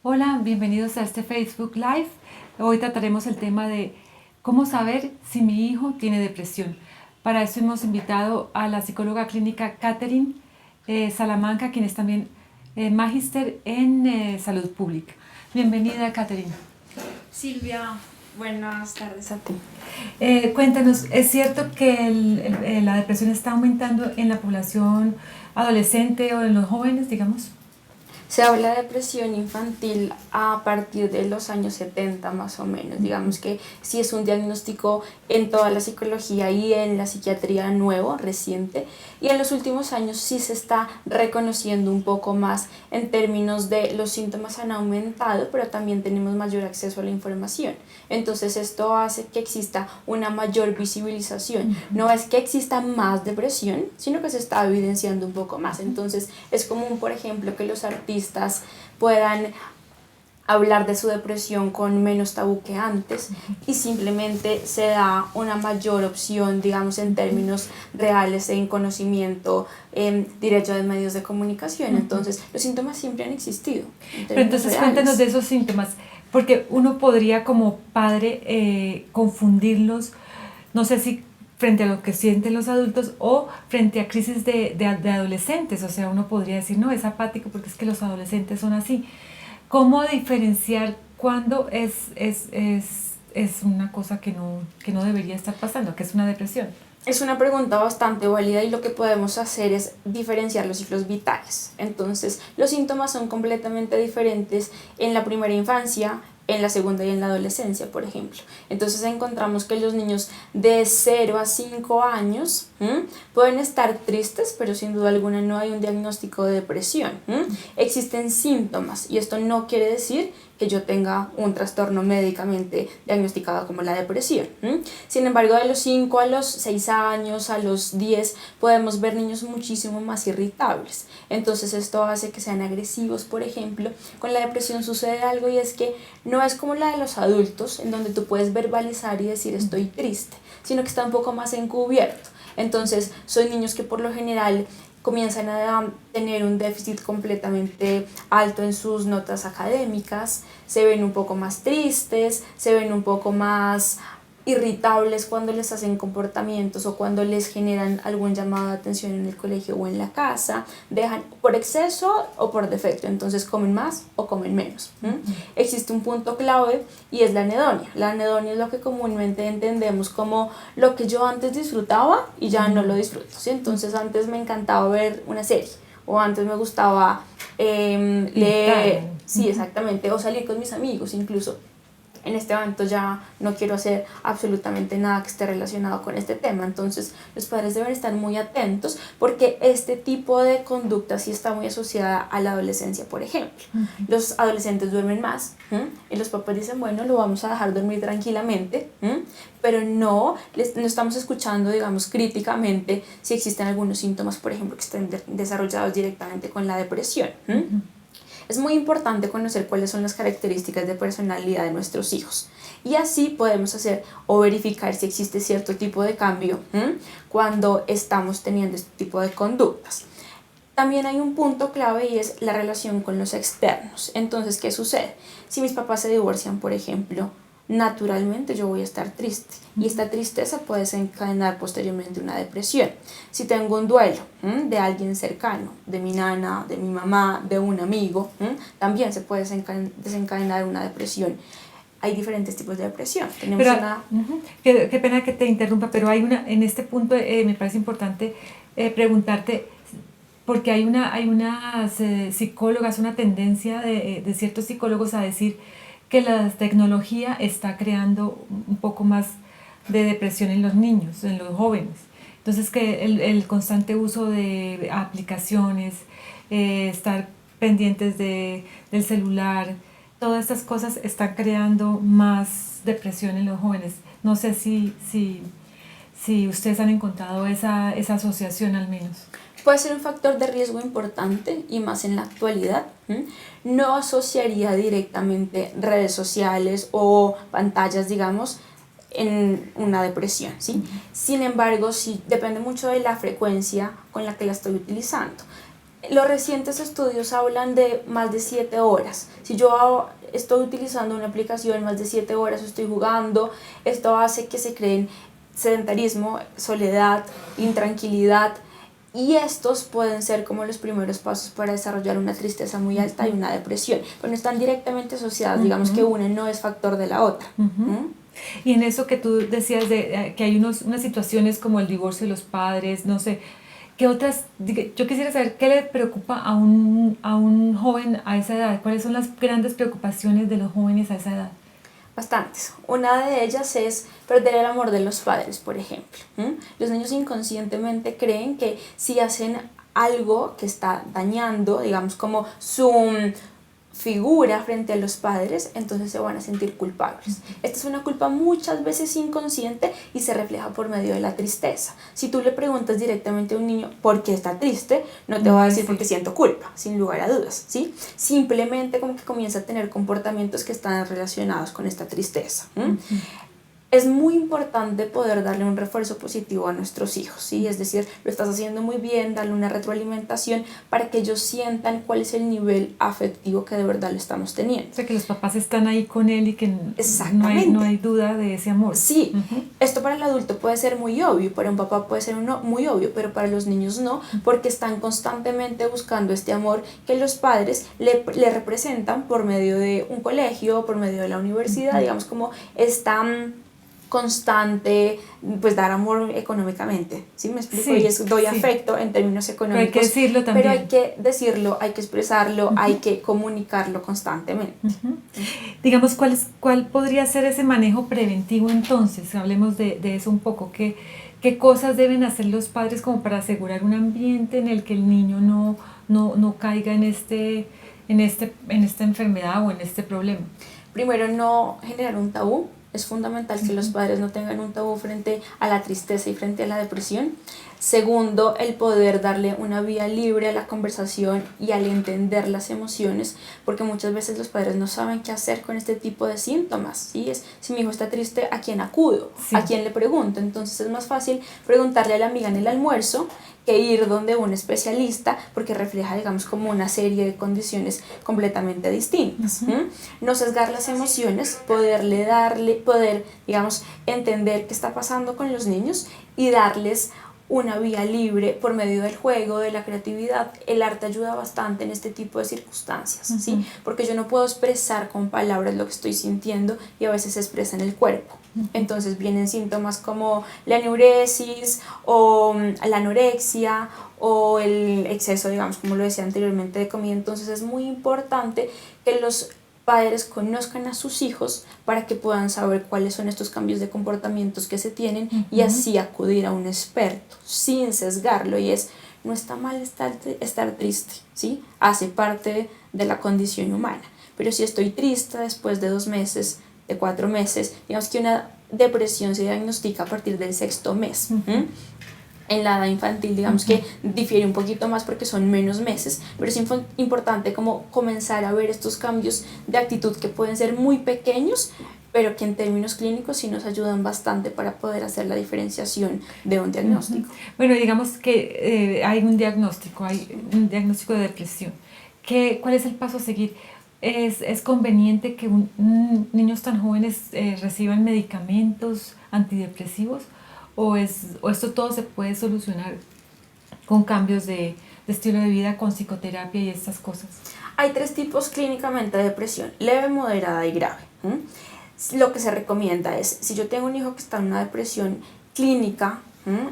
Hola, bienvenidos a este Facebook Live. Hoy trataremos el tema de cómo saber si mi hijo tiene depresión. Para eso hemos invitado a la psicóloga clínica Catherine Salamanca, quien es también magíster en salud pública. Bienvenida, Catherine. Silvia, buenas tardes a ti. Cuéntanos, ¿es cierto que la depresión está aumentando en la población adolescente o en los jóvenes, digamos? Se habla de depresión infantil a partir de los años 70 más o menos. Digamos que sí es un diagnóstico en toda la psicología y en la psiquiatría nuevo, reciente. Y en los últimos años sí se está reconociendo un poco más en términos de los síntomas han aumentado, pero también tenemos mayor acceso a la información. Entonces esto hace que exista una mayor visibilización. No es que exista más depresión, sino que se está evidenciando un poco más. Entonces es común, por ejemplo, que los artistas puedan hablar de su depresión con menos tabú que antes y simplemente se da una mayor opción, digamos, en términos reales en conocimiento directo de medios de comunicación. Entonces, los síntomas siempre han existido. Pero entonces cuéntanos de esos síntomas, porque uno podría como padre confundirlos, no sé si frente a lo que sienten los adultos o frente a crisis de adolescentes, o sea, uno podría decir, no, es apático porque es que los adolescentes son así. ¿Cómo diferenciar cuándo es una cosa que no debería estar pasando, que es una depresión? Es una pregunta bastante válida y lo que podemos hacer es diferenciar los ciclos vitales. Entonces, los síntomas son completamente diferentes en la primera infancia, en la segunda y en la adolescencia, por ejemplo. Entonces encontramos que los niños de 0 a 5 años pueden estar tristes, pero sin duda alguna no hay un diagnóstico de depresión. Existen síntomas y esto no quiere decir que yo tenga un trastorno médicamente diagnosticado como la depresión. Sin embargo, de los 5 a los 6 años, a los 10, podemos ver niños muchísimo más irritables. Entonces esto hace que sean agresivos, por ejemplo. Con la depresión sucede algo y es que no es como la de los adultos, en donde tú puedes verbalizar y decir estoy triste, sino que está un poco más encubierto. Entonces, son niños que por lo general comienzan a tener un déficit completamente alto en sus notas académicas, se ven un poco más tristes, se ven un poco más irritables cuando les hacen comportamientos o cuando les generan algún llamado de atención en el colegio o en la casa, dejan por exceso o por defecto, entonces comen más o comen menos. Existe un punto clave y es la anedonia. La anedonia es lo que comúnmente entendemos como lo que yo antes disfrutaba y ya no lo disfruto, ¿sí? Entonces antes me encantaba ver una serie o antes me gustaba leer, sí, exactamente, o salir con mis amigos incluso. En este momento ya no quiero hacer absolutamente nada que esté relacionado con este tema. Entonces los padres deben estar muy atentos porque este tipo de conducta sí está muy asociada a la adolescencia, por ejemplo. Los adolescentes duermen más y los papás dicen, bueno, lo vamos a dejar dormir tranquilamente, pero no estamos escuchando, digamos, críticamente si existen algunos síntomas, por ejemplo, que estén desarrollados directamente con la depresión. Es muy importante conocer cuáles son las características de personalidad de nuestros hijos y así podemos hacer o verificar si existe cierto tipo de cambio cuando estamos teniendo este tipo de conductas. También hay un punto clave y es la relación con los externos. Entonces, ¿qué sucede? Si mis papás se divorcian, por ejemplo, naturalmente yo voy a estar triste y esta tristeza puede desencadenar posteriormente una depresión. Si tengo un duelo de alguien cercano, de mi nana, de mi mamá, de un amigo, también se puede desencadenar una depresión. Hay diferentes tipos de depresión. Tenemos Pero, qué pena que te interrumpa, pero hay en este punto me parece importante preguntarte, porque hay unas psicólogas, una tendencia de ciertos psicólogos a decir que la tecnología está creando un poco más de depresión en los niños, en los jóvenes. Entonces que el constante uso de aplicaciones, estar pendientes del celular, todas estas cosas están creando más depresión en los jóvenes. No sé si ustedes han encontrado esa asociación al menos. Puede ser un factor de riesgo importante y más en la actualidad. No asociaría directamente redes sociales o pantallas, digamos, en una depresión, ¿sí? Sin embargo, sí depende mucho de la frecuencia con la que la estoy utilizando. Los recientes estudios hablan de más de 7 horas. Si yo estoy utilizando una aplicación más de 7 horas, estoy jugando, esto hace que se creen sedentarismo, soledad, intranquilidad, y estos pueden ser como los primeros pasos para desarrollar una tristeza muy alta y una depresión, pero no están directamente asociadas, digamos que una no es factor de la otra. Y en eso que tú decías de que hay unas situaciones como el divorcio de los padres, no sé, ¿qué otras? Yo quisiera saber qué le preocupa a un joven a esa edad, cuáles son las grandes preocupaciones de los jóvenes a esa edad. Bastantes. Una de ellas es perder el amor de los padres, por ejemplo. Los niños inconscientemente creen que si hacen algo que está dañando, digamos, como su figura frente a los padres, entonces se van a sentir culpables. Esta es una culpa muchas veces inconsciente y se refleja por medio de la tristeza. Si tú le preguntas directamente a un niño por qué está triste, no te va a decir porque siento culpa, sin lugar a dudas, ¿sí? Simplemente como que comienza a tener comportamientos que están relacionados con esta tristeza. Es muy importante poder darle un refuerzo positivo a nuestros hijos, ¿sí? Es decir, lo estás haciendo muy bien, darle una retroalimentación para que ellos sientan cuál es el nivel afectivo que de verdad lo estamos teniendo. O sea, que los papás están ahí con él y que no hay duda de ese amor. Sí, esto para el adulto puede ser muy obvio, para un papá puede ser muy obvio, pero para los niños no, porque están constantemente buscando este amor que los padres le representan por medio de un colegio, por medio de la universidad, digamos como están constante, pues dar amor económicamente, ¿sí me explico? Sí, y es doy afecto en términos económicos, pero hay que decirlo también. Pero hay que decirlo, hay que expresarlo, hay que comunicarlo constantemente. Digamos, ¿cuál podría ser ese manejo preventivo entonces? Hablemos de eso un poco, ¿qué cosas deben hacer los padres como para asegurar un ambiente en el que el niño no caiga en esta enfermedad o en este problema? Primero, no generar un tabú. Es fundamental que los padres no tengan un tabú frente a la tristeza y frente a la depresión. Segundo, el poder darle una vía libre a la conversación y al entender las emociones, porque muchas veces los padres no saben qué hacer con este tipo de síntomas. ¿Sí? Si mi hijo está triste, ¿a quién acudo? Sí. ¿A quién le pregunto? Entonces es más fácil preguntarle a la amiga en el almuerzo que ir donde un especialista, porque refleja, digamos, como una serie de condiciones completamente distintas. No sesgar las emociones, poder, digamos, entender qué está pasando con los niños y darles una vía libre por medio del juego, de la creatividad. El arte ayuda bastante en este tipo de circunstancias, ¿sí? Porque yo no puedo expresar con palabras lo que estoy sintiendo y a veces se expresa en el cuerpo. Entonces vienen síntomas como la enuresis o la anorexia o el exceso, digamos, como lo decía anteriormente, de comida. Entonces es muy importante que los padres conozcan a sus hijos para que puedan saber cuáles son estos cambios de comportamientos que se tienen y así acudir a un experto sin sesgarlo. Y no está mal estar triste, ¿sí? Hace parte de la condición humana. Pero si estoy triste después de 2 meses, de 4 meses, digamos que una depresión se diagnostica a partir del 6º mes. En la edad infantil, digamos que difiere un poquito más porque son menos meses, pero es importante como comenzar a ver estos cambios de actitud que pueden ser muy pequeños, pero que en términos clínicos sí nos ayudan bastante para poder hacer la diferenciación de un diagnóstico. Bueno, digamos que hay un diagnóstico de depresión. ¿Cuál es el paso a seguir? ¿Es conveniente que niños tan jóvenes reciban medicamentos antidepresivos? ¿O esto todo se puede solucionar con cambios de estilo de vida, con psicoterapia y estas cosas? Hay 3 tipos clínicamente de depresión: leve, moderada y grave. Lo que se recomienda es, si yo tengo un hijo que está en una depresión clínica,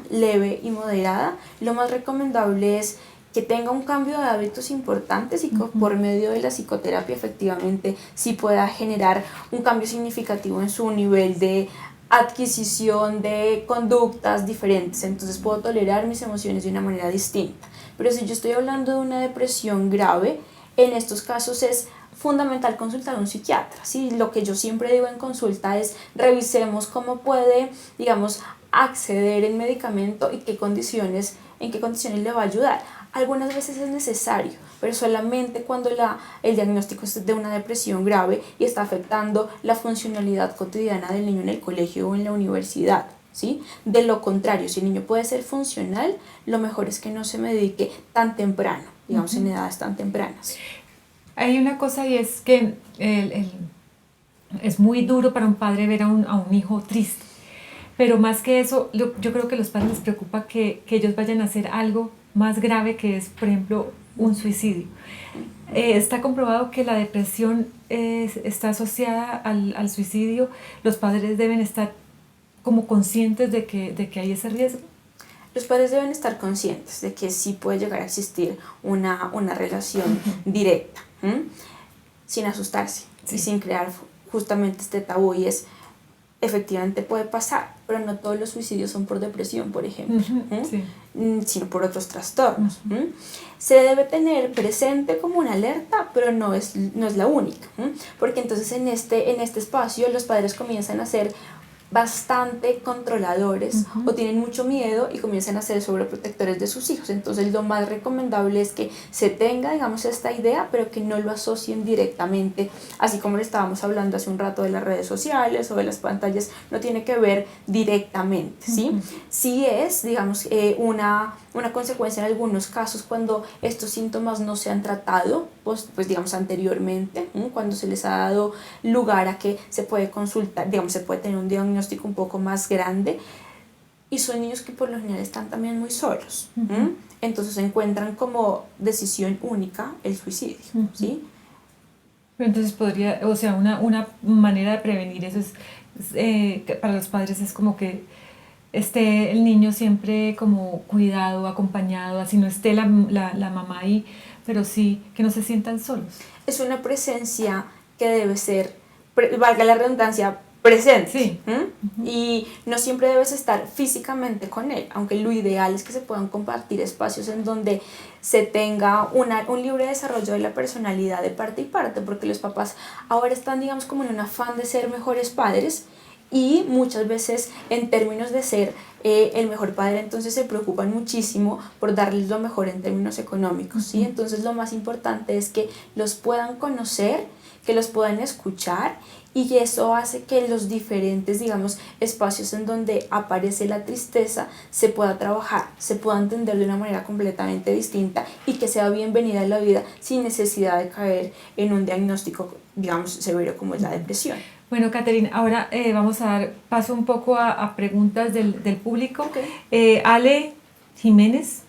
leve y moderada, lo más recomendable es que tenga un cambio de hábitos importantes y que por medio de la psicoterapia efectivamente sí pueda generar un cambio significativo en su nivel de adquisición de conductas diferentes. Entonces puedo tolerar mis emociones de una manera distinta. Pero si yo estoy hablando de una depresión grave, en estos casos es fundamental consultar a un psiquiatra, ¿sí? Lo que yo siempre digo en consulta es revisemos cómo puede, digamos, acceder el medicamento y en qué condiciones le va a ayudar. Algunas veces es necesario, pero solamente cuando el diagnóstico es de una depresión grave y está afectando la funcionalidad cotidiana del niño en el colegio o en la universidad, ¿sí? De lo contrario, si el niño puede ser funcional, lo mejor es que no se medique tan temprano. digamos, en edades tan tempranas. Hay una cosa y es que es muy duro para un padre ver a un hijo triste, pero más que eso, yo creo que a los padres les preocupa que ellos vayan a hacer algo más grave, que es, por ejemplo, un suicidio. Está comprobado que la depresión está asociada al suicidio. Los padres deben estar como conscientes de que hay ese riesgo. Los padres deben estar conscientes de que sí puede llegar a existir una relación directa, sin asustarse y sin crear justamente este tabú, y es, efectivamente puede pasar, pero no todos los suicidios son por depresión, por ejemplo, sino por otros trastornos. Se debe tener presente como una alerta, pero no es la única, porque entonces en este espacio los padres comienzan a ser bastante controladores o tienen mucho miedo y comienzan a ser sobreprotectores de sus hijos. Entonces lo más recomendable es que se tenga, digamos, esta idea, pero que no lo asocien directamente, así como le estábamos hablando hace un rato de las redes sociales o de las pantallas. No tiene que ver directamente, ¿sí? Sí es, digamos, una consecuencia en algunos casos cuando estos síntomas no se han tratado, pues digamos, anteriormente, cuando se les ha dado lugar a que se puede consultar, digamos, se puede tener un diagnóstico un poco más grande, y son niños que por lo general están también muy solos, entonces encuentran como decisión única el suicidio, ¿sí? Entonces podría, o sea, una manera de prevenir eso es para los padres es como que esté el niño siempre como cuidado, acompañado, así no esté la mamá ahí, pero sí que no se sientan solos. Es una presencia que debe ser, valga la redundancia, presente, sí. Y no siempre debes estar físicamente con él, aunque lo ideal es que se puedan compartir espacios en donde se tenga un libre desarrollo de la personalidad de parte y parte, porque los papás ahora están, digamos, como en un afán de ser mejores padres, y muchas veces en términos de ser el mejor padre, entonces se preocupan muchísimo por darles lo mejor en términos económicos, ¿sí? Entonces lo más importante es que los puedan conocer, que los puedan escuchar, y eso hace que los diferentes, digamos, espacios en donde aparece la tristeza se pueda trabajar, se pueda entender de una manera completamente distinta, y que sea bienvenida a la vida sin necesidad de caer en un diagnóstico, digamos, severo como es la depresión. Bueno, Catherine, ahora vamos a dar paso un poco a preguntas del público. Okay. Ale Jiménez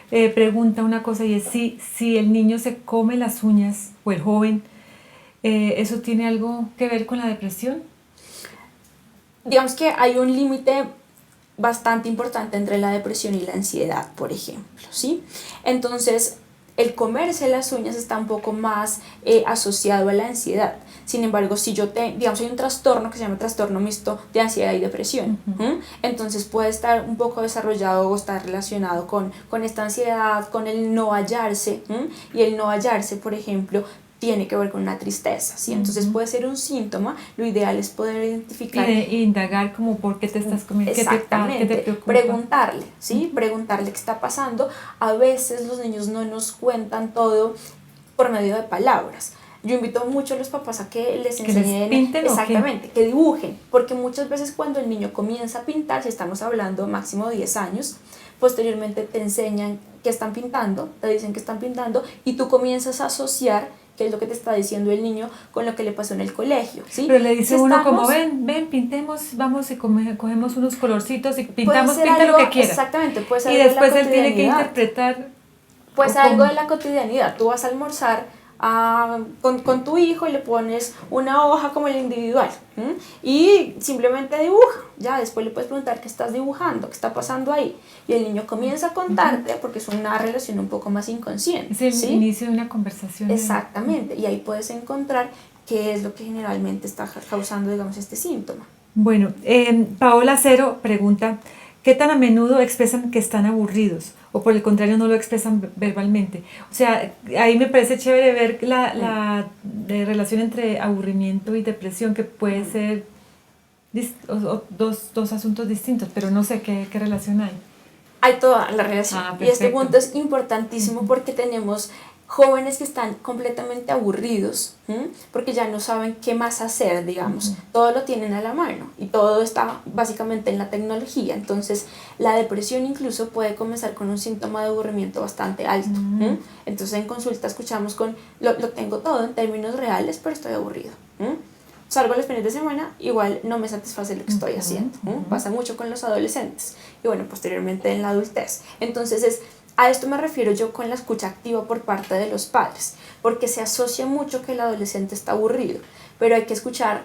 pregunta una cosa, y es si el niño se come las uñas, o el joven, ¿eso tiene algo que ver con la depresión? Digamos que hay un límite bastante importante entre la depresión y la ansiedad, por ejemplo, ¿sí? Entonces, el comerse las uñas está un poco más asociado a la ansiedad. Sin embargo, si yo digamos, hay un trastorno que se llama trastorno mixto de ansiedad y depresión, entonces puede estar un poco desarrollado o estar relacionado con esta ansiedad, con el no hallarse, y el no hallarse, por ejemplo, tiene que ver con una tristeza, ¿sí? Entonces puede ser un síntoma. Lo ideal es poder identificar y indagar como por qué te estás comiendo, exactamente, qué te preocupa. preguntarle, ¿sí? Preguntarle qué está pasando. A veces los niños no nos cuentan todo por medio de palabras. Yo invito mucho a los papás a que les enseñen, exactamente, que dibujen, porque muchas veces cuando el niño comienza a pintar, si estamos hablando máximo 10 años, posteriormente te enseñan qué están pintando, te dicen que están pintando, y tú comienzas a asociar qué es lo que te está diciendo el niño con lo que le pasó en el colegio, ¿sí? Pero le dice uno como, ven, pintemos, vamos y cogemos unos colorcitos y pintamos, pinta algo, lo que quieras. Exactamente, puede ser y algo después de la él tiene que interpretar. Puede ser algo de la cotidianidad. Tú vas a almorzar con tu hijo y le pones una hoja como el individual, y simplemente dibuja. Ya después le puedes preguntar qué estás dibujando, qué está pasando ahí, y el niño comienza a contarte, porque es una relación un poco más inconsciente. Es el ¿sí? inicio de una conversación. Exactamente, y ahí puedes encontrar qué es lo que generalmente está causando, digamos, este síntoma. Bueno, Paola Cero pregunta, ¿qué tan a menudo expresan que están aburridos? O por el contrario, no lo expresan verbalmente. O sea, ahí me parece chévere ver la relación entre aburrimiento y depresión, que puede ser dos asuntos distintos, pero no sé qué relación hay. Hay toda la relación. Perfecto. Y este punto es importantísimo porque tenemos jóvenes que están completamente aburridos, porque ya no saben qué más hacer, digamos, todo lo tienen a la mano y todo está básicamente en la tecnología. Entonces la depresión incluso puede comenzar con un síntoma de aburrimiento bastante alto. Entonces en consulta escuchamos con lo tengo todo en términos reales, pero estoy aburrido. Salgo los fines de semana, igual no me satisface lo que estoy haciendo. Pasa mucho con los adolescentes y bueno, posteriormente en la adultez. Entonces a esto me refiero yo con la escucha activa por parte de los padres, porque se asocia mucho que el adolescente está aburrido, pero hay que escuchar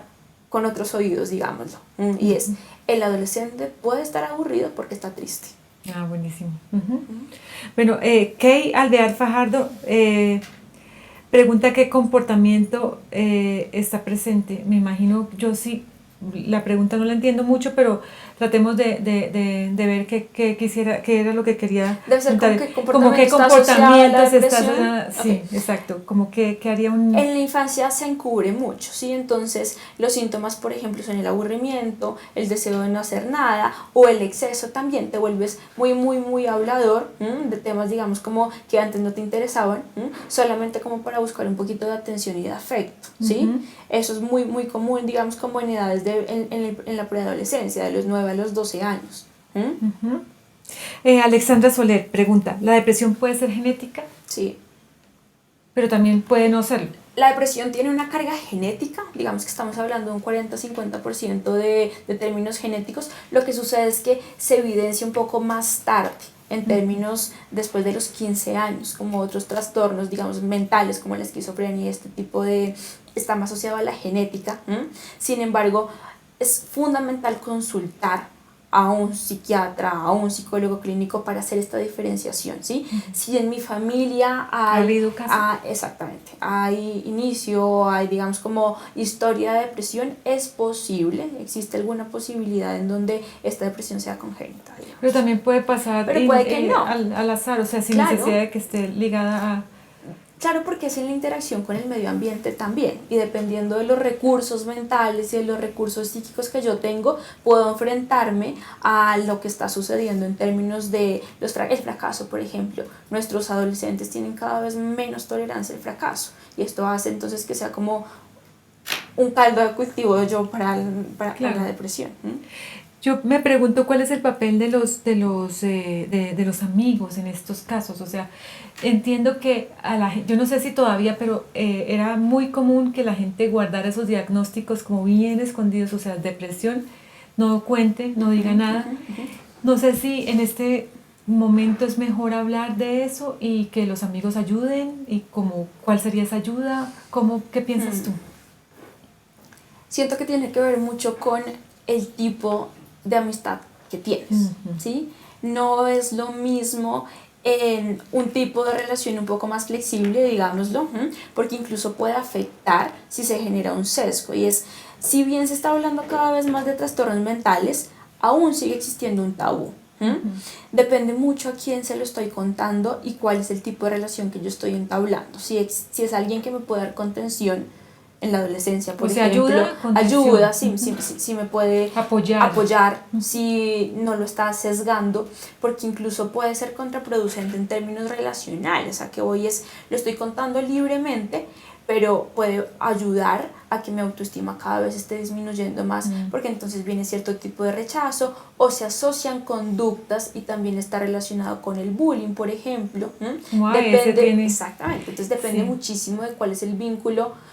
con otros oídos, digámoslo. Y es, el adolescente puede estar aburrido porque está triste. Ah, buenísimo. Bueno, Kay Alvear Fajardo pregunta qué comportamiento está presente. Me imagino, yo sí, la pregunta no la entiendo mucho, pero tratemos de ver qué era lo que quería debe ser preguntar. como qué comportamientos está sí, exacto, como que haría un... En la infancia se encubre mucho, ¿sí? Entonces los síntomas, por ejemplo, son el aburrimiento, el deseo de no hacer nada o el exceso también. Te vuelves muy hablador de temas, digamos, como que antes no te interesaban, solamente como para buscar un poquito de atención y de afecto, ¿sí? Eso es muy común, digamos, como en edades en la preadolescencia, de los 9 a los 12 años. Alexandra Soler pregunta, ¿la depresión puede ser genética? Sí. Pero también puede no serlo. La depresión tiene una carga genética, digamos que estamos hablando de un 40-50% de términos genéticos. Lo que sucede es que se evidencia un poco más tarde, en términos después de los 15 años, como otros trastornos, digamos, mentales, como la esquizofrenia y este tipo de... está más asociado a la genética. Sin embargo, es fundamental consultar a un psiquiatra, a un psicólogo clínico para hacer esta diferenciación, ¿sí? Si en mi familia exactamente, hay inicio, hay digamos como historia de depresión, es posible, existe alguna posibilidad en donde esta depresión sea congénita, digamos. Pero también puede pasar puede que no. al azar, o sea, sin necesidad de que esté ligada a... Claro, porque es en la interacción con el medio ambiente también, y dependiendo de los recursos mentales y de los recursos psíquicos que yo tengo, puedo enfrentarme a lo que está sucediendo en términos de el fracaso, por ejemplo. Nuestros adolescentes tienen cada vez menos tolerancia al fracaso, y esto hace entonces que sea como un caldo de cultivo para la depresión. Yo me pregunto cuál es el papel de los amigos en estos casos. O sea, entiendo que yo no sé si todavía, pero era muy común que la gente guardara esos diagnósticos como bien escondidos, o sea, depresión, no cuente, no diga nada. No sé si en este momento es mejor hablar de eso y que los amigos ayuden, y cuál sería esa ayuda, ¿qué piensas tú? Siento que tiene que ver mucho con el tipo de amistad que tienes, ¿sí? No es lo mismo en un tipo de relación un poco más flexible, digámoslo, porque incluso puede afectar si se genera un sesgo, y es, si bien se está hablando cada vez más de trastornos mentales, aún sigue existiendo un tabú. Depende mucho a quién se lo estoy contando y cuál es el tipo de relación que yo estoy entablando. Si es alguien que me puede dar contención en la adolescencia, por ejemplo, ayuda, si me puede apoyar, si no lo está sesgando, porque incluso puede ser contraproducente en términos relacionales. A qué voy es, lo estoy contando libremente, pero puede ayudar a que mi autoestima cada vez esté disminuyendo más, porque entonces viene cierto tipo de rechazo, o se asocian conductas, y también está relacionado con el bullying, por ejemplo. Exactamente, entonces depende muchísimo de cuál es el vínculo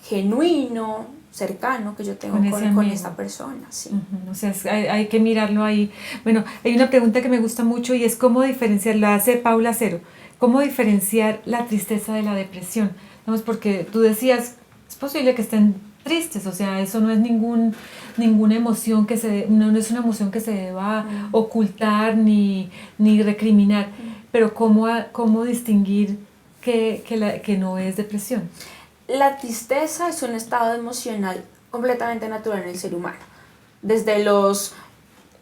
genuino, cercano que yo tengo con esa persona, sí. O sea, hay que mirarlo ahí. Bueno, hay una pregunta que me gusta mucho, y es cómo diferenciar, la hace Paula Cero, cómo diferenciar la tristeza de la depresión. Vamos, porque tú decías, es posible que estén tristes, o sea, eso no es ninguna emoción no es una emoción que se deba ocultar ni recriminar, pero cómo distinguir que no es depresión. La tristeza es un estado emocional completamente natural en el ser humano. Desde los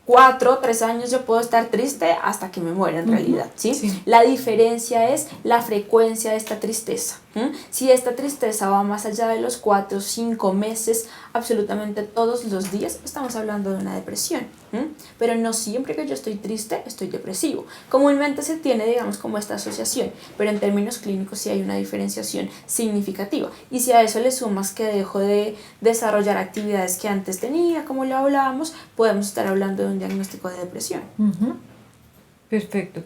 4 o 3 años yo puedo estar triste hasta que me muera en realidad, ¿sí? La diferencia es la frecuencia de esta tristeza. Si esta tristeza va más allá de los 4 o 5 meses, absolutamente todos los días, estamos hablando de una depresión. Pero no siempre que yo estoy triste estoy depresivo. Comúnmente se tiene, digamos, como esta asociación, pero en términos clínicos sí hay una diferenciación significativa. Y si a eso le sumas que dejo de desarrollar actividades que antes tenía, como lo hablábamos, podemos estar hablando de un diagnóstico de depresión. Perfecto.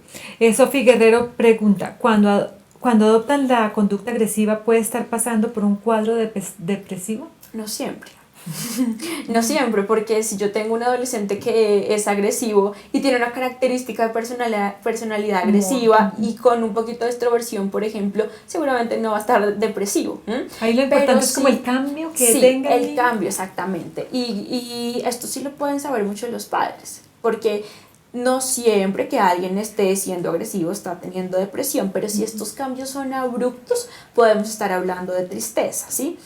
Sofi Guerrero pregunta, cuando adoptan la conducta agresiva, ¿puede estar pasando por un cuadro depresivo? No siempre. No siempre, porque si yo tengo un adolescente que es agresivo y tiene una característica de personalidad agresiva y con un poquito de extroversión, por ejemplo, seguramente no va a estar depresivo. Ahí lo importante es como el cambio que sí, tenga. El cambio, exactamente. Y esto sí lo pueden saber mucho los padres, porque no siempre que alguien esté siendo agresivo está teniendo depresión, pero si estos cambios son abruptos, podemos estar hablando de tristeza, ¿sí?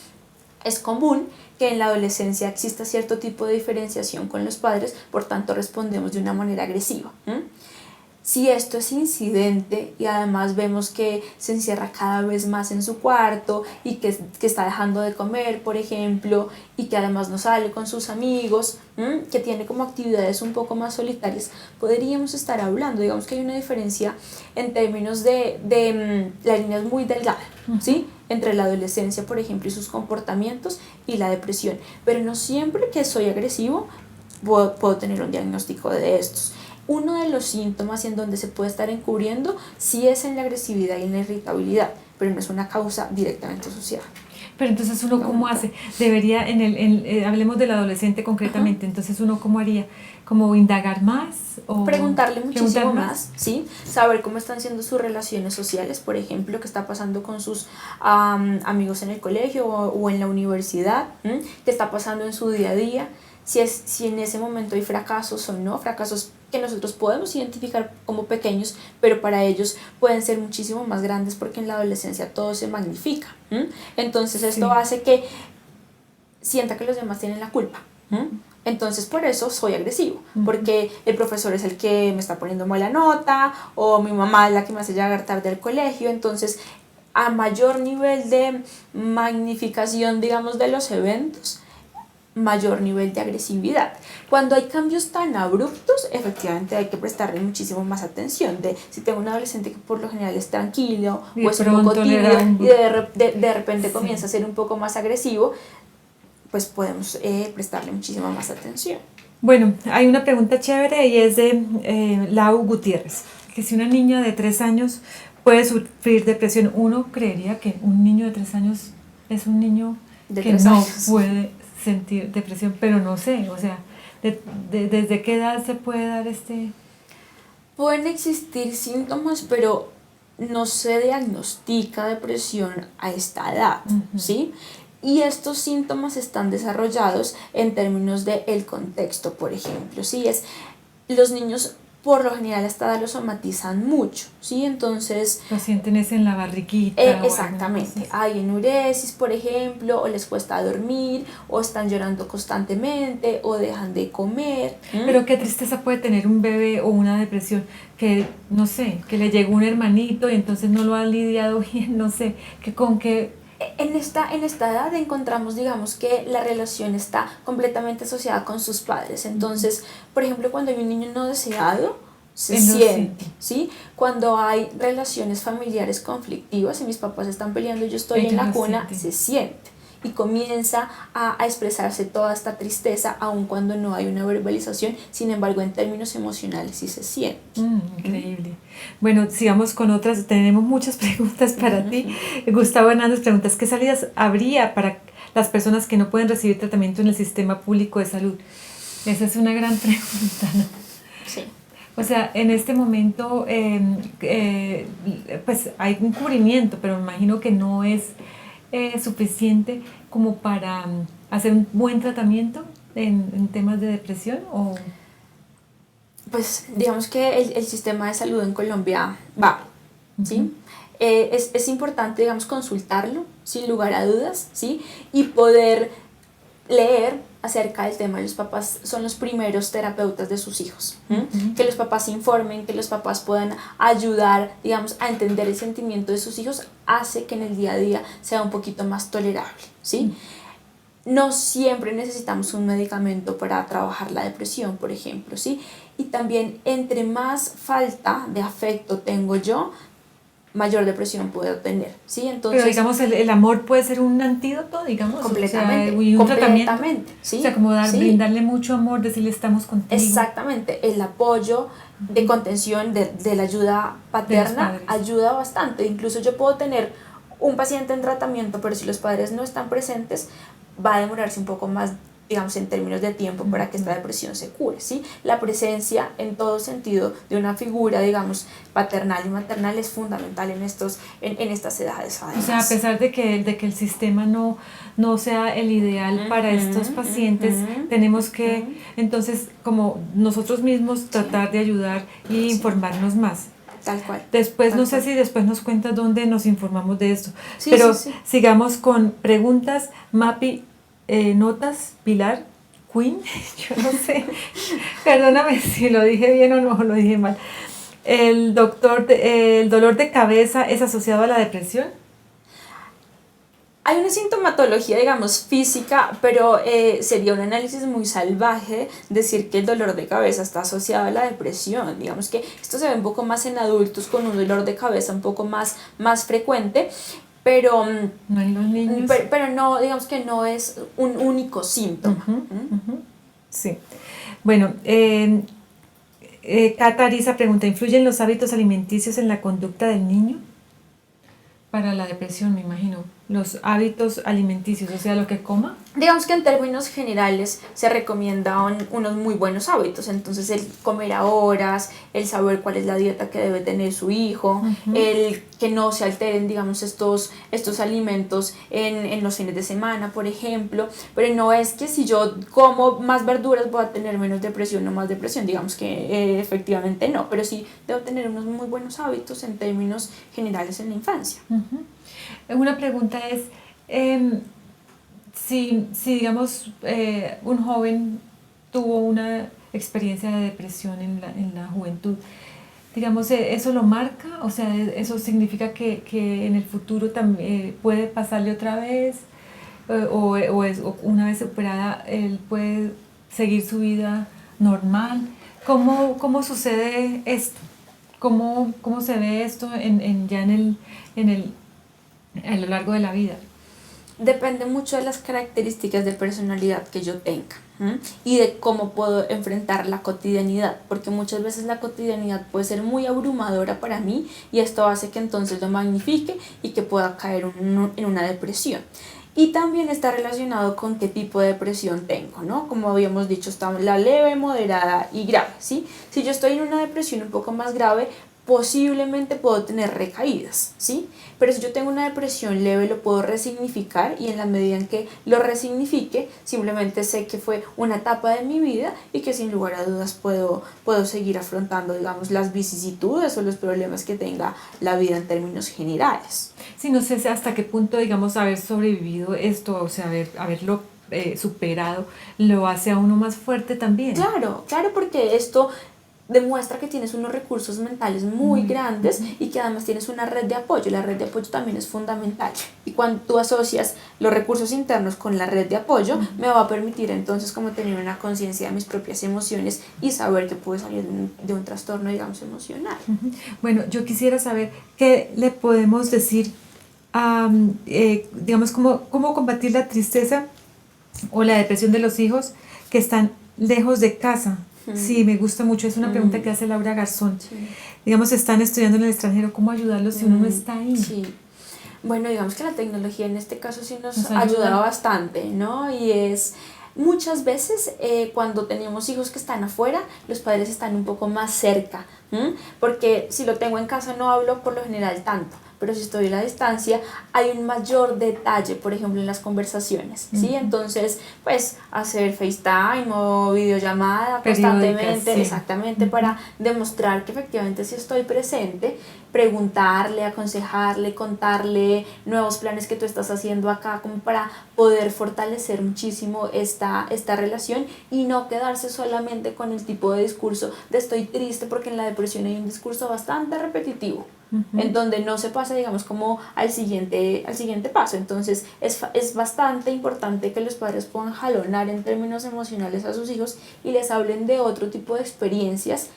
Es común que en la adolescencia exista cierto tipo de diferenciación con los padres, por tanto respondemos de una manera agresiva. Si esto es incidente y además vemos que se encierra cada vez más en su cuarto y que está dejando de comer, por ejemplo, y que además no sale con sus amigos, que tiene como actividades un poco más solitarias, podríamos estar hablando, digamos que hay una diferencia en términos de la línea es muy delgada, ¿sí? Entre la adolescencia, por ejemplo, y sus comportamientos y la depresión, pero no siempre que soy agresivo puedo tener un diagnóstico de estos. Uno de los síntomas en donde se puede estar encubriendo sí es en la agresividad y en la irritabilidad, pero no es una causa directamente asociada. Pero entonces uno cómo hace, debería, hablemos del adolescente concretamente, entonces uno cómo haría, como indagar más o preguntarle muchísimo más, ¿sí? Saber cómo están siendo sus relaciones sociales, por ejemplo, qué está pasando con sus amigos en el colegio o en la universidad, qué está pasando en su día a día, si en ese momento hay fracasos o no, fracasos que nosotros podemos identificar como pequeños, pero para ellos pueden ser muchísimo más grandes porque en la adolescencia todo se magnifica. Entonces esto hace que sienta que los demás tienen la culpa. Entonces por eso soy agresivo, porque el profesor es el que me está poniendo mala nota o mi mamá es la que me hace llegar tarde al colegio. Entonces a mayor nivel de magnificación, digamos, de los eventos, mayor nivel de agresividad. Cuando hay cambios tan abruptos, efectivamente hay que prestarle muchísimo más atención. Si tengo un adolescente que por lo general es tranquilo o es un poco tímido y de repente comienza a ser un poco más agresivo, pues podemos prestarle muchísima más atención. Bueno, hay una pregunta chévere y es de Lau Gutiérrez, que si una niña de 3 años puede sufrir depresión, uno creería que un niño de 3 años es un niño que no puede sentir depresión, pero no sé, o sea, ¿desde qué edad se puede dar este? Pueden existir síntomas, pero no se diagnostica depresión a esta edad, ¿sí? Y estos síntomas están desarrollados en términos del contexto, por ejemplo, ¿sí? Los niños por lo general esta edad lo somatizan mucho, ¿sí? Entonces... Lo sienten es en la barriguita. Exactamente. Hay enuresis, por ejemplo, o les cuesta dormir, o están llorando constantemente, o dejan de comer. Pero qué tristeza puede tener un bebé o una depresión, que, no sé, que le llegó un hermanito y entonces no lo ha lidiado bien, no sé, que con qué... En esta edad encontramos, digamos, que la relación está completamente asociada con sus padres. Entonces, por ejemplo, cuando hay un niño no deseado, se siente, ¿sí? Cuando hay relaciones familiares conflictivas y mis papás están peleando y yo estoy en la cuna, se siente. Y comienza a expresarse toda esta tristeza, aun cuando no hay una verbalización, sin embargo, en términos emocionales sí se siente. Increíble. Bueno, sigamos con otras, tenemos muchas preguntas para ti. Gustavo Hernández pregunta, ¿qué salidas habría para las personas que no pueden recibir tratamiento en el sistema público de salud? Esa es una gran pregunta, ¿no? Sí. O sea, en este momento, pues hay un cubrimiento, pero me imagino que no es suficiente como para hacer un buen tratamiento en temas de depresión o... Pues digamos que el sistema de salud en Colombia va, ¿sí? Es importante, digamos, consultarlo sin lugar a dudas, ¿sí? Y poder leer acerca del tema. Los papás son los primeros terapeutas de sus hijos. Que los papás se informen, que los papás puedan ayudar, digamos, a entender el sentimiento de sus hijos, hace que en el día a día sea un poquito más tolerable, ¿sí? No siempre necesitamos un medicamento para trabajar la depresión, por ejemplo, ¿sí? Y también, entre más falta de afecto tengo yo, mayor depresión puedo tener, ¿sí? Entonces, pero digamos, el amor puede ser un antídoto, digamos, completamente, o sea, y un tratamiento, ¿sí? o sea, como ¿Sí? brindarle mucho amor, decirle estamos contigo. Exactamente, el apoyo de contención, de la ayuda paterna ayuda bastante. Incluso yo puedo tener un paciente en tratamiento, pero si los padres no están presentes, va a demorarse un poco más, digamos, en términos de tiempo para que esta depresión se cure, ¿sí? La presencia en todo sentido de una figura, digamos, paternal y maternal es fundamental en estas edades. Además. O sea, a pesar de que el sistema no sea el ideal para estos pacientes, tenemos que, entonces, como nosotros mismos, tratar de ayudar y informarnos más. Tal cual. Después, no sé si después nos cuentas dónde nos informamos de esto. Pero sigamos con preguntas. Mapi, notas, Pilar, Queen, yo no sé. Perdóname si lo dije bien o no lo dije mal. El dolor de cabeza es asociado a la depresión. Hay una sintomatología, digamos, física, pero sería un análisis muy salvaje decir que el dolor de cabeza está asociado a la depresión. Digamos que esto se ve un poco más en adultos con un dolor de cabeza un poco más frecuente, pero no en los niños. Pero no, digamos que no es un único síntoma. Sí. Bueno, Cata Arisa pregunta, ¿influyen los hábitos alimenticios en la conducta del niño? Para la depresión, me imagino. Los hábitos alimenticios, o sea, lo que coma. Digamos que en términos generales se recomiendan unos muy buenos hábitos. Entonces, el comer a horas, el saber cuál es la dieta que debe tener su hijo, el que no se alteren, digamos, estos alimentos en los fines de semana, por ejemplo. Pero no es que si yo como más verduras voy a tener menos depresión o más depresión. Digamos que efectivamente no, pero sí debo tener unos muy buenos hábitos en términos generales en la infancia. Una pregunta es, si digamos, un joven tuvo una experiencia de depresión en la juventud, digamos, ¿eso lo marca? O sea, ¿eso significa que en el futuro también puede pasarle otra vez? ¿O una vez superada, él puede seguir su vida normal? ¿Cómo sucede esto? ¿Cómo se ve esto a lo largo de la vida? Depende mucho de las características de personalidad que yo tenga y de cómo puedo enfrentar la cotidianidad, porque muchas veces la cotidianidad puede ser muy abrumadora para mí y esto hace que entonces lo magnifique y que pueda caer en una depresión. Y también está relacionado con qué tipo de depresión tengo, ¿no? Como habíamos dicho, está la leve, moderada y grave, ¿sí? Si yo estoy en una depresión un poco más grave, posiblemente puedo tener recaídas, ¿sí? Pero si yo tengo una depresión leve, lo puedo resignificar y en la medida en que lo resignifique, simplemente sé que fue una etapa de mi vida y que sin lugar a dudas puedo seguir afrontando, digamos, las vicisitudes o los problemas que tenga la vida en términos generales. Sí, no sé hasta qué punto, digamos, haber sobrevivido esto, o sea, haberlo superado, lo hace a uno más fuerte también. Claro, porque esto demuestra que tienes unos recursos mentales muy grandes y que además tienes una red de apoyo. La red de apoyo también es fundamental. Y cuando tú asocias los recursos internos con la red de apoyo, me va a permitir entonces como tener una conciencia de mis propias emociones y saber que puedo salir de un trastorno, digamos, emocional. Bueno, yo quisiera saber qué le podemos decir, digamos, cómo combatir la tristeza o la depresión de los hijos que están lejos de casa. Sí, me gusta mucho, es una pregunta que hace Laura Garzón. Digamos, están estudiando en el extranjero, ¿cómo ayudarlos si uno no está ahí? Sí. Bueno, digamos que la tecnología en este caso sí nos ayuda bastante, ¿no? Y es muchas veces cuando tenemos hijos que están afuera, los padres están un poco más cerca, porque si lo tengo en casa no hablo por lo general tanto, pero si estoy a la distancia hay un mayor detalle, por ejemplo en las conversaciones, ¿sí? Entonces pues hacer FaceTime o videollamada constantemente, sí. exactamente, para demostrar que efectivamente sí estoy presente, preguntarle, aconsejarle, contarle nuevos planes que tú estás haciendo acá, como para poder fortalecer muchísimo esta relación y no quedarse solamente con el tipo de discurso de estoy triste, porque en la depresión hay un discurso bastante repetitivo, en donde no se pasa, digamos, como al siguiente paso. Entonces es bastante importante que los padres puedan jalonar en términos emocionales a sus hijos y les hablen de otro tipo de experiencias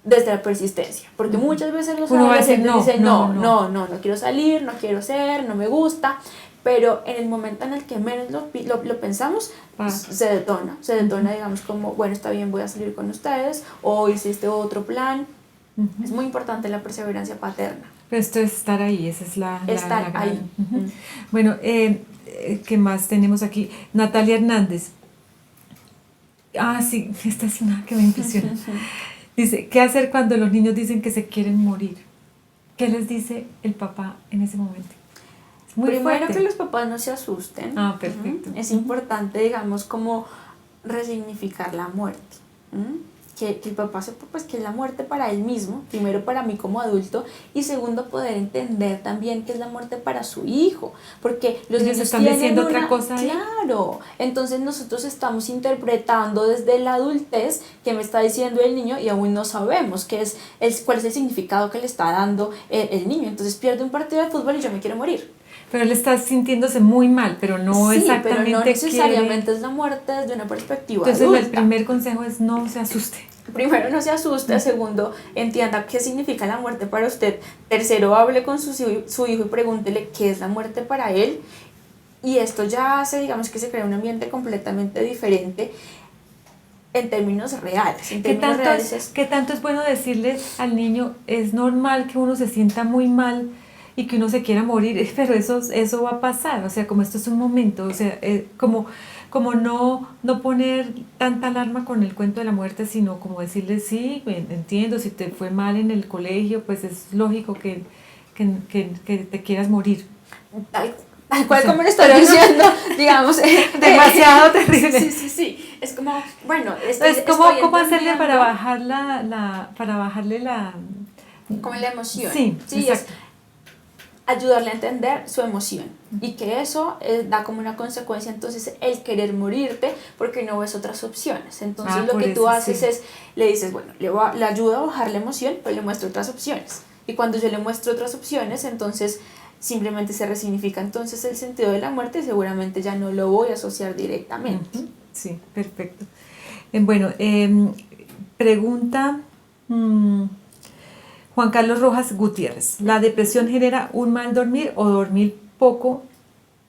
desde la persistencia, porque muchas veces los adolescentes dicen no quiero salir, no quiero ser, no me gusta, pero en el momento en el que menos lo pensamos, se detona, digamos, como bueno, está bien, voy a salir con ustedes, o hice este otro plan. Es muy importante la perseverancia paterna. Pero esto es estar ahí, esa es la Estar gran... ahí. Bueno, ¿qué más tenemos aquí? Natalia Hernández. Ah, sí, esta es una que me impresiona. Dice, ¿qué hacer cuando los niños dicen que se quieren morir? ¿Qué les dice el papá en ese momento? Es muy Primero fuerte. que los papás no se asusten. Ah, perfecto. Es importante, digamos, como resignificar la muerte. Que el papá sepa pues que es la muerte para él mismo, primero para mí como adulto, y segundo poder entender también que es la muerte para su hijo, porque los Ellos niños están tienen diciendo otra cosa ahí. Claro, entonces nosotros estamos interpretando desde la adultez qué me está diciendo el niño y aún no sabemos cuál es el significado que le está dando el niño. Entonces pierde un partido de fútbol y yo me quiero morir. Pero él está sintiéndose muy mal, pero no Sí, exactamente pero no necesariamente quiere. es la muerte desde una perspectiva Entonces adulta. el primer consejo es no se asuste. Primero, no se asuste. Segundo, entienda qué significa la muerte para usted. Tercero, hable con su hijo y pregúntele qué es la muerte para él. Y esto ya hace, digamos, que se crea un ambiente completamente diferente en términos reales. ¿Qué tanto es bueno decirle al niño, es normal que uno se sienta muy mal y que uno se quiera morir, pero eso va a pasar, o sea, como esto es un momento, o sea, como no poner tanta alarma con el cuento de la muerte, sino como decirle, sí, entiendo, si te fue mal en el colegio, pues es lógico que te quieras morir. Tal cual, como lo estoy diciendo, digamos. Demasiado terrible. Sí. Es como, bueno, ¿Cómo hacerle para bajarle la... como la emoción. Sí, exacto. Ayudarle a entender su emoción y que eso da como una consecuencia entonces el querer morirte porque no ves otras opciones. Entonces lo que tú haces es, le dices, bueno, le ayudo a bajar la emoción, pero le muestro otras opciones. Y cuando yo le muestro otras opciones, entonces simplemente se resignifica entonces el sentido de la muerte y seguramente ya no lo voy a asociar directamente. Sí, perfecto. Bueno, pregunta... Juan Carlos Rojas Gutiérrez, ¿la depresión genera un mal dormir o dormir poco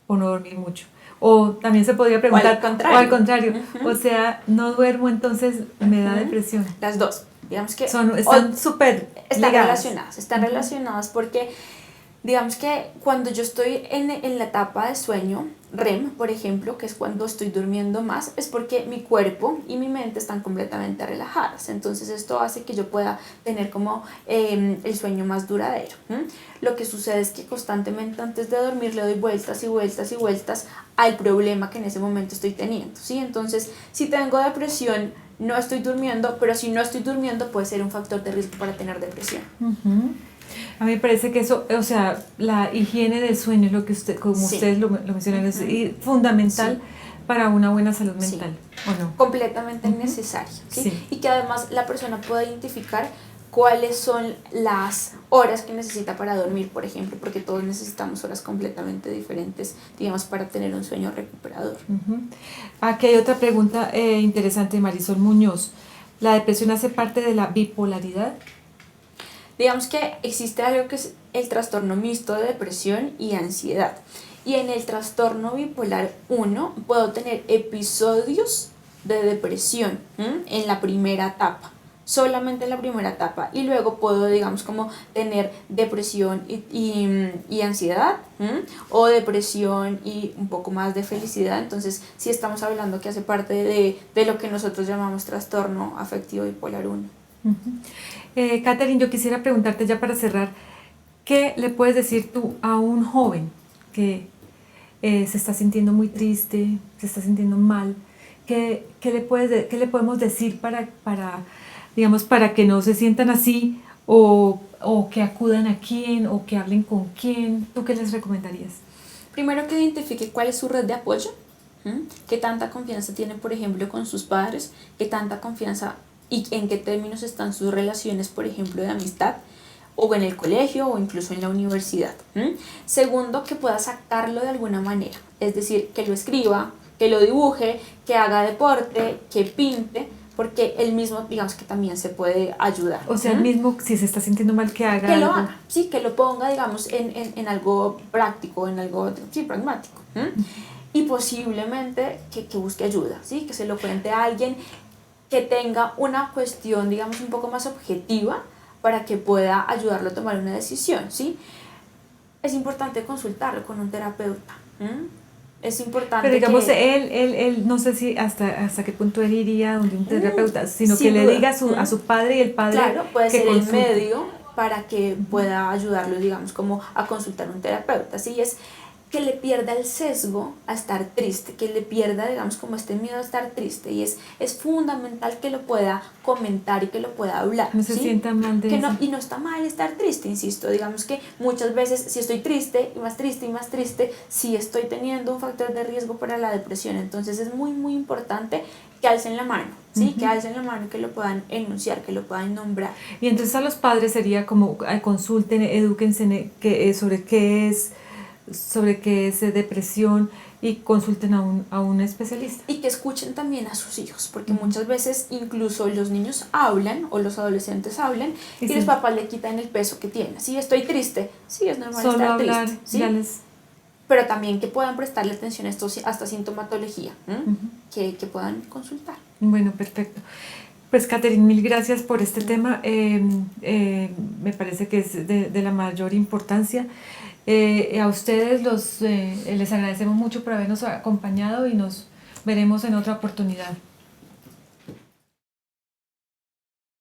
o no dormir mucho? O también se podría preguntar, o al contrario. O sea, no duermo, entonces me da depresión. Las dos, digamos que están súper relacionadas, están relacionadas porque digamos que cuando yo estoy en la etapa de sueño REM, por ejemplo, que es cuando estoy durmiendo más, es porque mi cuerpo y mi mente están completamente relajadas. Entonces esto hace que yo pueda tener como el sueño más duradero. Lo que sucede es que constantemente antes de dormir le doy vueltas y vueltas y vueltas al problema que en ese momento estoy teniendo, ¿sí? Entonces, si tengo depresión, no estoy durmiendo, pero si no estoy durmiendo puede ser un factor de riesgo para tener depresión. A mí me parece que eso, o sea, la higiene del sueño es lo que ustedes lo mencionan, es fundamental para una buena salud mental, ¿o no? Completamente necesario, ¿sí? Y que además la persona pueda identificar cuáles son las horas que necesita para dormir, por ejemplo, porque todos necesitamos horas completamente diferentes, digamos, para tener un sueño recuperador. Aquí hay otra pregunta interesante de Marisol Muñoz. ¿La depresión hace parte de la bipolaridad? Digamos que existe algo que es el trastorno mixto de depresión y ansiedad. Y en el trastorno bipolar 1 puedo tener episodios de depresión en la primera etapa, solamente en la primera etapa, y luego puedo, digamos, como tener depresión y ansiedad, o depresión y un poco más de felicidad. Entonces sí estamos hablando que hace parte de lo que nosotros llamamos trastorno afectivo bipolar 1. Catherine, yo quisiera preguntarte ya para cerrar, ¿qué le puedes decir tú a un joven que se está sintiendo muy triste, se está sintiendo mal? ¿Qué le podemos decir digamos, para que no se sientan así o que acudan a quién o que hablen con quién? ¿Tú qué les recomendarías? Primero que identifique cuál es su red de apoyo, qué tanta confianza tiene, por ejemplo, con sus padres, qué tanta confianza y en qué términos están sus relaciones, por ejemplo, de amistad, o en el colegio o incluso en la universidad. Segundo, que pueda sacarlo de alguna manera, es decir, que lo escriba, que lo dibuje, que haga deporte, que pinte, porque él mismo, digamos que también se puede ayudar. O sea, él mismo, si se está sintiendo mal, que haga que algo. lo haga, sí, que lo ponga, digamos, en algo práctico, en algo, sí, pragmático. Y posiblemente que busque ayuda, ¿sí? Que se lo cuente a alguien que tenga una cuestión, digamos, un poco más objetiva para que pueda ayudarlo a tomar una decisión, ¿sí? Es importante consultarlo con un terapeuta. Es importante. Pero digamos, que él no sé si hasta qué punto él iría donde un terapeuta, sino que sin le duda. diga a su padre y el padre Claro, puede que ser consulte. el medio para que pueda ayudarlo, digamos, como a consultar un terapeuta. Así es que le pierda el sesgo a estar triste, que le pierda, digamos, como este miedo a estar triste. Y es fundamental que lo pueda comentar y que lo pueda hablar. No se ¿sí? sienta mal de que eso. no, y no está mal estar triste, insisto. Digamos que muchas veces si estoy triste y más triste y más triste, sí estoy teniendo un factor de riesgo para la depresión. Entonces es muy, muy importante que alcen la mano, ¿sí? Que alcen la mano y que lo puedan enunciar, que lo puedan nombrar. Y entonces a los padres sería como consulten, edúquense sobre qué es depresión y consulten a un especialista. Y que escuchen también a sus hijos, porque muchas veces incluso los niños hablan o los adolescentes hablan y los papás le quitan el peso que tienen. Sí, estoy triste, sí, es normal solo estar hablar, triste, ¿sí? Pero también que puedan prestarle atención a esta sintomatología, que puedan consultar. Bueno, perfecto. Pues Catherine, mil gracias por este tema. Me parece que es de la mayor importancia. A ustedes les agradecemos mucho por habernos acompañado y nos veremos en otra oportunidad.